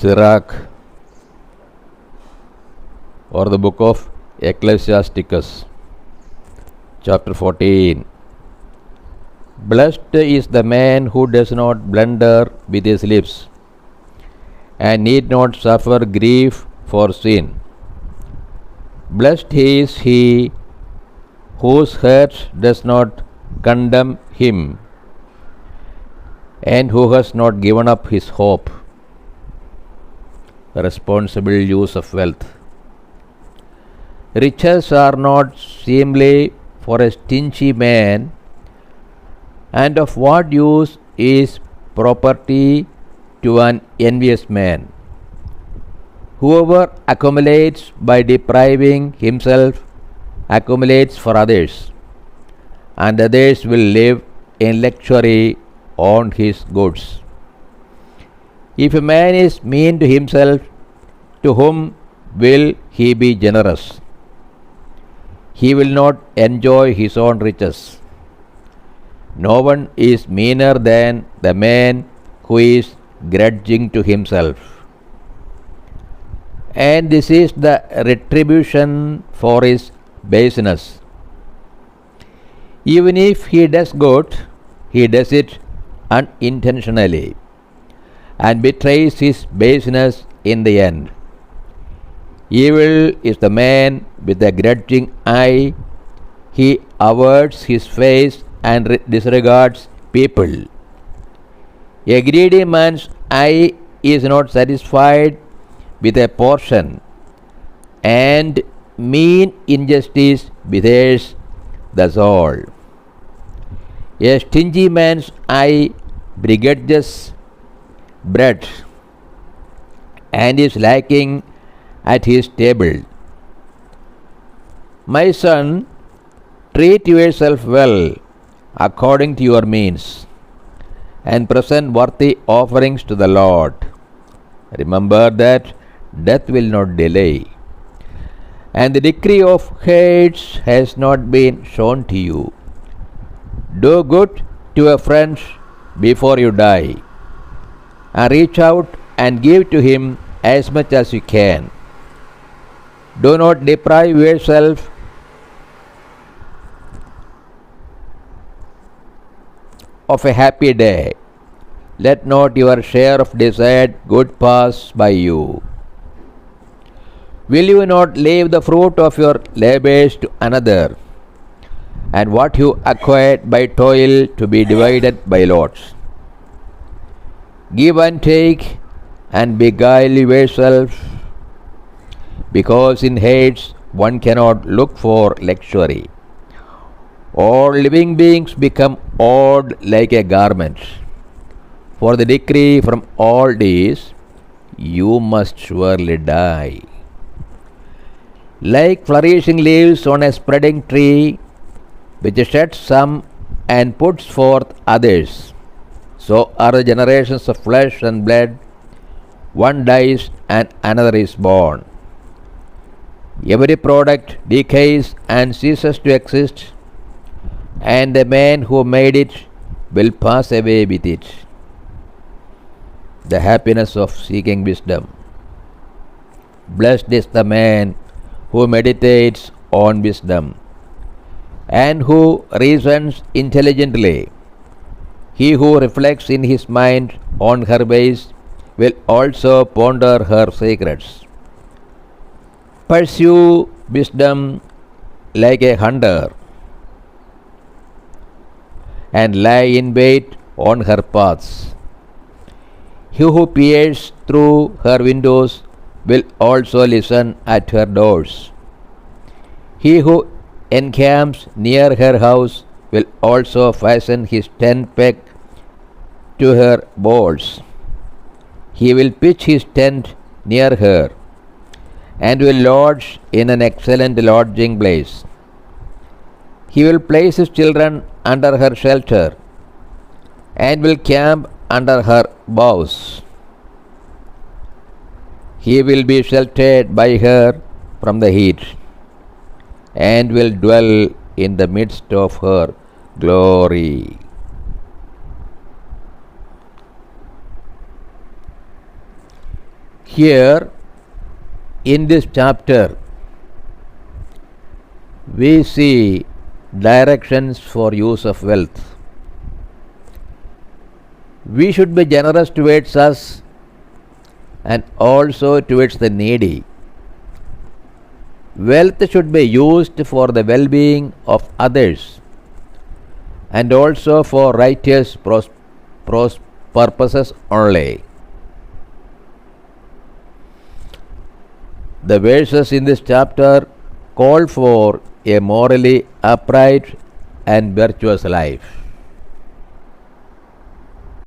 SIRACH, or the book of Ecclesiasticus, chapter 14. Blessed is the man who does not blunder with his lips, and need not suffer grief for sin. Blessed is he whose heart does not condemn him, and who has not given up his hope. Responsible use of wealth. Riches are not seemly for a stingy man, and of what use is property to an envious man? Whoever accumulates by depriving himself accumulates for others, and others will live in luxury on his goods. If a man is mean to himself, to whom will he be generous? He will not enjoy his own riches. No one is meaner than the man who is grudging to himself. And this is the retribution for his baseness. Even if he does good, he does it unintentionally, and betrays his baseness in the end. Evil is the man with a grudging eye. He averts his face and disregards people. A greedy man's eye is not satisfied with a portion, and mean injustice withers the soul. A stingy man's eye begrudges bread, and is lacking at his table. My son, treat yourself well according to your means, and present worthy offerings to the Lord. Remember that death will not delay, and the decree of hates has not been shown to you. Do good to a friend before you die, and reach out and give to him as much as you can. Do not deprive yourself of a happy day. Let not your share of desired good pass by you. Will you not leave the fruit of your labors to another, and what you acquired by toil to be divided by lots? Give and take, and beguile yourself, because in hates one cannot look for luxury. All living beings become old like a garment. For the decree from all days, you must surely die. Like flourishing leaves on a spreading tree, which sheds some and puts forth others, so are the generations of flesh and blood. One dies and another is born. Every product decays and ceases to exist, and the man who made it will pass away with it. The happiness of seeking wisdom. Blessed is the man who meditates on wisdom, and who reasons intelligently. He who reflects in his mind on her ways will also ponder her secrets. Pursue wisdom like a hunter, and lie in wait on her paths. He who peers through her windows will also listen at her doors. He who encamps near her house will also fasten his tent peg to her boards. He will pitch his tent near her, and will lodge in an excellent lodging place. He will place his children under her shelter, and will camp under her boughs. He will be sheltered by her from the heat, and will dwell in the midst of her glory. Here in this chapter, we see directions for use of wealth. We should be generous towards us and also towards the needy. Wealth should be used for the well-being of others and also for righteous purposes only. The verses in this chapter call for a morally upright and virtuous life.